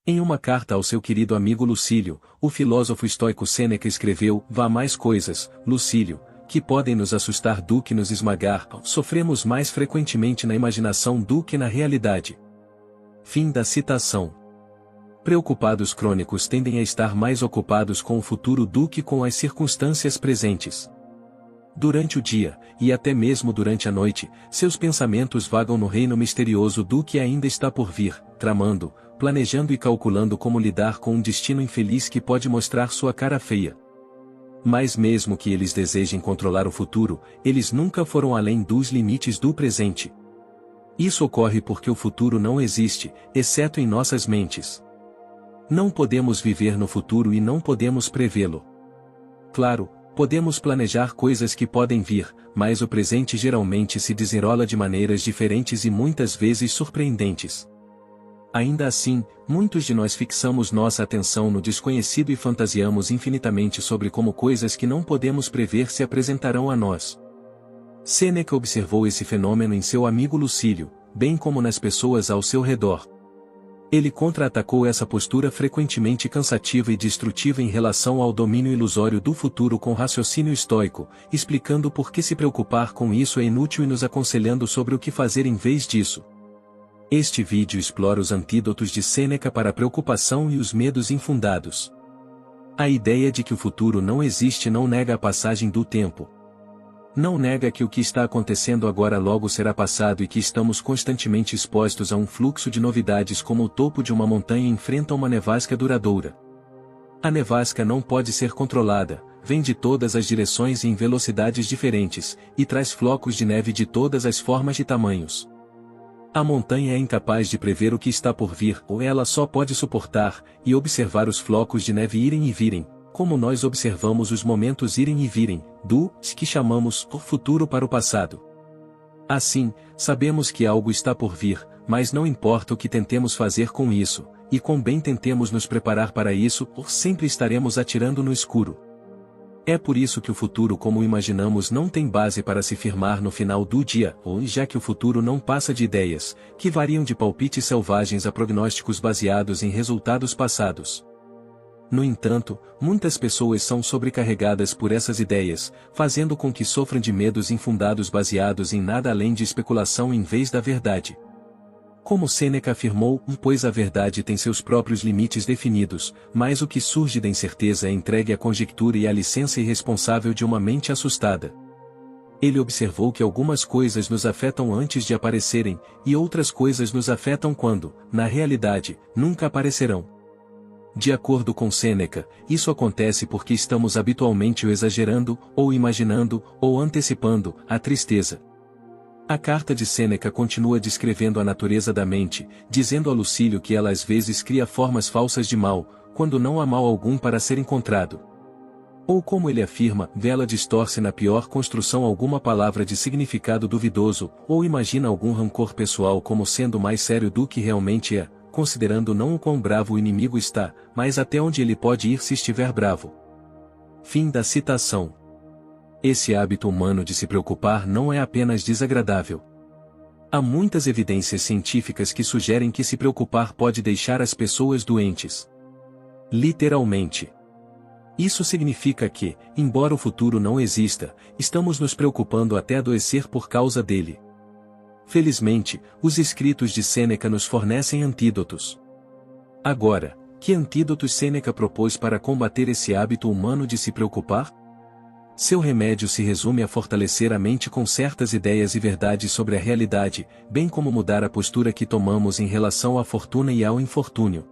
Em uma carta ao seu querido amigo Lucílio, o filósofo estoico Sêneca escreveu: "Vá mais coisas, Lucílio, que podem nos assustar do que nos esmagar, sofremos mais frequentemente na imaginação do que na realidade." Fim da citação. Preocupados crônicos tendem a estar mais ocupados com o futuro do que com as circunstâncias presentes. Durante o dia, e até mesmo durante a noite, seus pensamentos vagam no reino misterioso do que ainda está por vir, tramando, planejando e calculando como lidar com um destino infeliz que pode mostrar sua cara feia. Mas mesmo que eles desejem controlar o futuro, eles nunca foram além dos limites do presente. Isso ocorre porque o futuro não existe, exceto em nossas mentes. Não podemos viver no futuro e não podemos prevê-lo. Claro, podemos planejar coisas que podem vir, mas o presente geralmente se desenrola de maneiras diferentes e muitas vezes surpreendentes. Ainda assim, muitos de nós fixamos nossa atenção no desconhecido e fantasiamos infinitamente sobre como coisas que não podemos prever se apresentarão a nós. Sêneca observou esse fenômeno em seu amigo Lucílio, bem como nas pessoas ao seu redor. Ele contra-atacou essa postura frequentemente cansativa e destrutiva em relação ao domínio ilusório do futuro com raciocínio estoico, explicando por que se preocupar com isso é inútil e nos aconselhando sobre o que fazer em vez disso. Este vídeo explora os antídotos de Sêneca para a preocupação e os medos infundados. A ideia de que o futuro não existe não nega a passagem do tempo. Não nega que o que está acontecendo agora logo será passado e que estamos constantemente expostos a um fluxo de novidades como o topo de uma montanha enfrenta uma nevasca duradoura. A nevasca não pode ser controlada, vem de todas as direções e em velocidades diferentes, e traz flocos de neve de todas as formas e tamanhos. A montanha é incapaz de prever o que está por vir, ou ela só pode suportar e observar os flocos de neve irem e virem, como nós observamos os momentos irem e virem, do que chamamos o futuro para o passado. Assim, sabemos que algo está por vir, mas não importa o que tentemos fazer com isso, e quão bem tentemos nos preparar para isso, sempre estaremos atirando no escuro. É por isso que o futuro como o imaginamos não tem base para se firmar no final do dia, ou já que o futuro não passa de ideias, que variam de palpites selvagens a prognósticos baseados em resultados passados. No entanto, muitas pessoas são sobrecarregadas por essas ideias, fazendo com que sofram de medos infundados baseados em nada além de especulação em vez da verdade. Como Sêneca afirmou, pois a verdade tem seus próprios limites definidos, mas o que surge da incerteza é entregue à conjectura e à licença irresponsável de uma mente assustada. Ele observou que algumas coisas nos afetam antes de aparecerem, e outras coisas nos afetam quando, na realidade, nunca aparecerão. De acordo com Sêneca, isso acontece porque estamos habitualmente ou exagerando, ou imaginando, ou antecipando, a tristeza. A carta de Sêneca continua descrevendo a natureza da mente, dizendo a Lucílio que ela às vezes cria formas falsas de mal, quando não há mal algum para ser encontrado. Ou como ele afirma, ela distorce na pior construção alguma palavra de significado duvidoso, ou imagina algum rancor pessoal como sendo mais sério do que realmente é, considerando não o quão bravo o inimigo está, mas até onde ele pode ir se estiver bravo. Fim da citação. Esse hábito humano de se preocupar não é apenas desagradável. Há muitas evidências científicas que sugerem que se preocupar pode deixar as pessoas doentes. Literalmente. Isso significa que, embora o futuro não exista, estamos nos preocupando até adoecer por causa dele. Felizmente, os escritos de Sêneca nos fornecem antídotos. Agora, que antídotos Sêneca propôs para combater esse hábito humano de se preocupar? Seu remédio se resume a fortalecer a mente com certas ideias e verdades sobre a realidade, bem como mudar a postura que tomamos em relação à fortuna e ao infortúnio.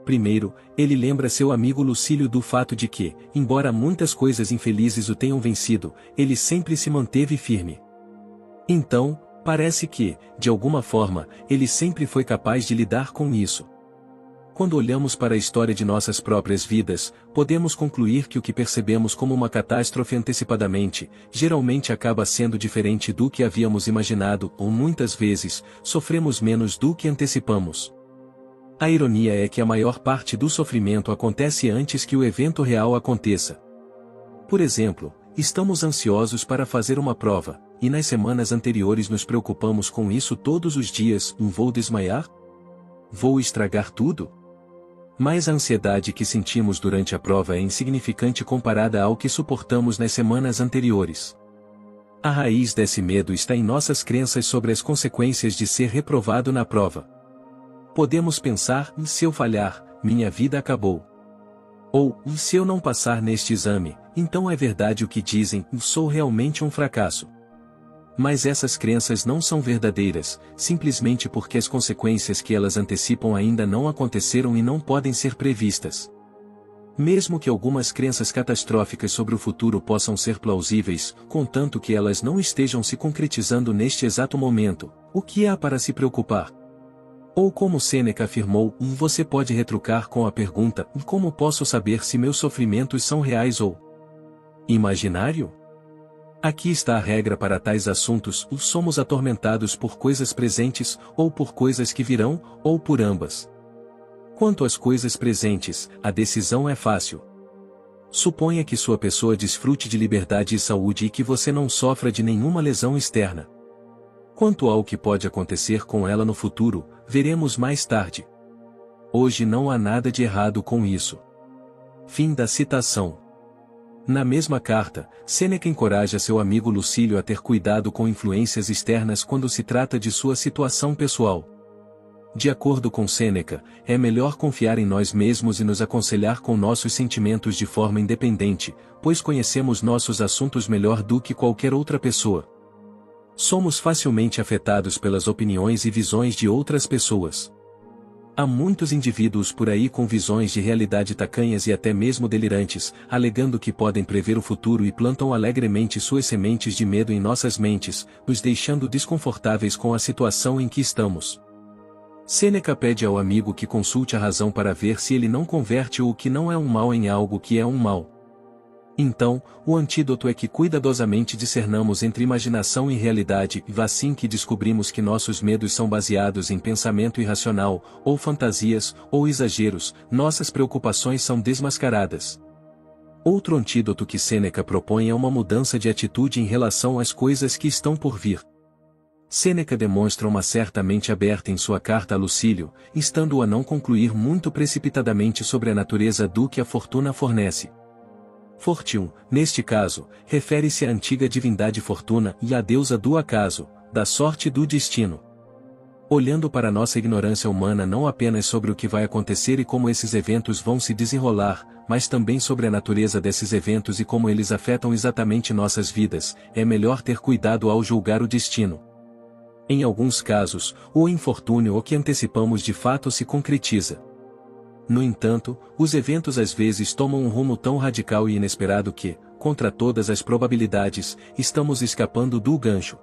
Primeiro, ele lembra seu amigo Lucílio do fato de que, embora muitas coisas infelizes o tenham vencido, ele sempre se manteve firme. Então, parece que, de alguma forma, ele sempre foi capaz de lidar com isso. Quando olhamos para a história de nossas próprias vidas, podemos concluir que o que percebemos como uma catástrofe antecipadamente, geralmente acaba sendo diferente do que havíamos imaginado, ou muitas vezes, sofremos menos do que antecipamos. A ironia é que a maior parte do sofrimento acontece antes que o evento real aconteça. Por exemplo, estamos ansiosos para fazer uma prova, e nas semanas anteriores nos preocupamos com isso todos os dias: vou desmaiar? Vou estragar tudo? Mas a ansiedade que sentimos durante a prova é insignificante comparada ao que suportamos nas semanas anteriores. A raiz desse medo está em nossas crenças sobre as consequências de ser reprovado na prova. Podemos pensar: se eu falhar, minha vida acabou. Ou, se eu não passar neste exame, então é verdade o que dizem, sou realmente um fracasso. Mas essas crenças não são verdadeiras, simplesmente porque as consequências que elas antecipam ainda não aconteceram e não podem ser previstas. Mesmo que algumas crenças catastróficas sobre o futuro possam ser plausíveis, contanto que elas não estejam se concretizando neste exato momento, o que há para se preocupar? Ou como Sêneca afirmou, você pode retrucar com a pergunta: como posso saber se meus sofrimentos são reais ou imaginário? Aqui está a regra para tais assuntos: somos atormentados por coisas presentes, ou por coisas que virão, ou por ambas. Quanto às coisas presentes, a decisão é fácil. Suponha que sua pessoa desfrute de liberdade e saúde e que você não sofra de nenhuma lesão externa. Quanto ao que pode acontecer com ela no futuro, veremos mais tarde. Hoje não há nada de errado com isso. Fim da citação. Na mesma carta, Sêneca encoraja seu amigo Lucílio a ter cuidado com influências externas quando se trata de sua situação pessoal. De acordo com Sêneca, é melhor confiar em nós mesmos e nos aconselhar com nossos sentimentos de forma independente, pois conhecemos nossos assuntos melhor do que qualquer outra pessoa. Somos facilmente afetados pelas opiniões e visões de outras pessoas. Há muitos indivíduos por aí com visões de realidade tacanhas e até mesmo delirantes, alegando que podem prever o futuro e plantam alegremente suas sementes de medo em nossas mentes, nos deixando desconfortáveis com a situação em que estamos. Sêneca pede ao amigo que consulte a razão para ver se ele não converte o que não é um mal em algo que é um mal. Então, o antídoto é que cuidadosamente discernamos entre imaginação e realidade, e assim que descobrimos que nossos medos são baseados em pensamento irracional, ou fantasias, ou exageros, nossas preocupações são desmascaradas. Outro antídoto que Sêneca propõe é uma mudança de atitude em relação às coisas que estão por vir. Sêneca demonstra uma certa mente aberta em sua carta a Lucílio, instando-o a não concluir muito precipitadamente sobre a natureza do que a fortuna fornece. Fortune, neste caso, refere-se à antiga divindade Fortuna e à deusa do acaso, da sorte e do destino. Olhando para nossa ignorância humana não apenas sobre o que vai acontecer e como esses eventos vão se desenrolar, mas também sobre a natureza desses eventos e como eles afetam exatamente nossas vidas, é melhor ter cuidado ao julgar o destino. Em alguns casos, o infortúnio que antecipamos de fato se concretiza. No entanto, os eventos às vezes tomam um rumo tão radical e inesperado que, contra todas as probabilidades, estamos escapando do gancho.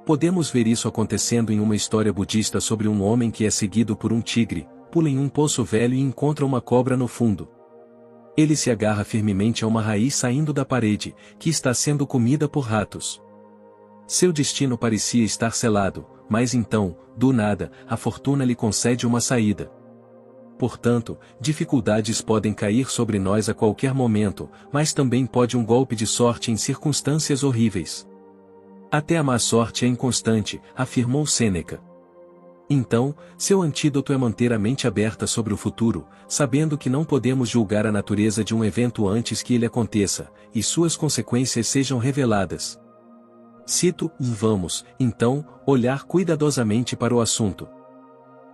Podemos ver isso acontecendo em uma história budista sobre um homem que é seguido por um tigre, pula em um poço velho e encontra uma cobra no fundo. Ele se agarra firmemente a uma raiz saindo da parede, que está sendo comida por ratos. Seu destino parecia estar selado, mas então, do nada, a fortuna lhe concede uma saída. Portanto, dificuldades podem cair sobre nós a qualquer momento, mas também pode um golpe de sorte em circunstâncias horríveis. Até a má sorte é inconstante, afirmou Sêneca. Então, seu antídoto é manter a mente aberta sobre o futuro, sabendo que não podemos julgar a natureza de um evento antes que ele aconteça, e suas consequências sejam reveladas. Cito: vamos, então, olhar cuidadosamente para o assunto.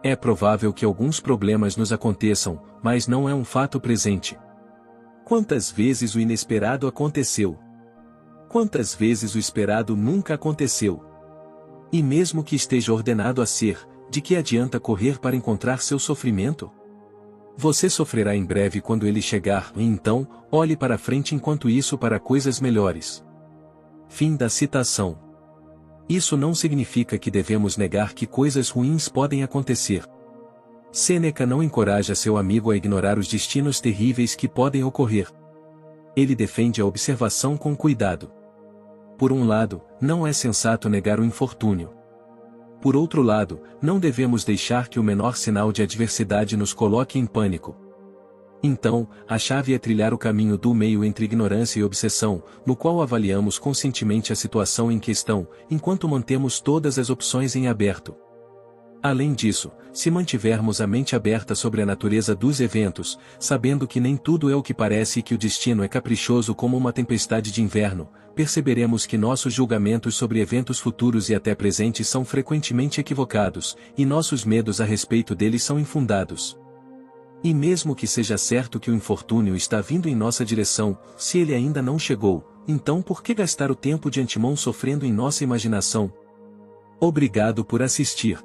É provável que alguns problemas nos aconteçam, mas não é um fato presente. Quantas vezes o inesperado aconteceu? Quantas vezes o esperado nunca aconteceu? E mesmo que esteja ordenado a ser, de que adianta correr para encontrar seu sofrimento? Você sofrerá em breve quando ele chegar, e então, olhe para frente enquanto isso para coisas melhores. Fim da citação. Isso não significa que devemos negar que coisas ruins podem acontecer. Sêneca não encoraja seu amigo a ignorar os destinos terríveis que podem ocorrer. Ele defende a observação com cuidado. Por um lado, não é sensato negar o infortúnio. Por outro lado, não devemos deixar que o menor sinal de adversidade nos coloque em pânico. Então, a chave é trilhar o caminho do meio entre ignorância e obsessão, no qual avaliamos conscientemente a situação em questão, enquanto mantemos todas as opções em aberto. Além disso, se mantivermos a mente aberta sobre a natureza dos eventos, sabendo que nem tudo é o que parece e que o destino é caprichoso como uma tempestade de inverno, perceberemos que nossos julgamentos sobre eventos futuros e até presentes são frequentemente equivocados, e nossos medos a respeito deles são infundados. E mesmo que seja certo que o infortúnio está vindo em nossa direção, se ele ainda não chegou, então por que gastar o tempo de antemão sofrendo em nossa imaginação? Obrigado por assistir.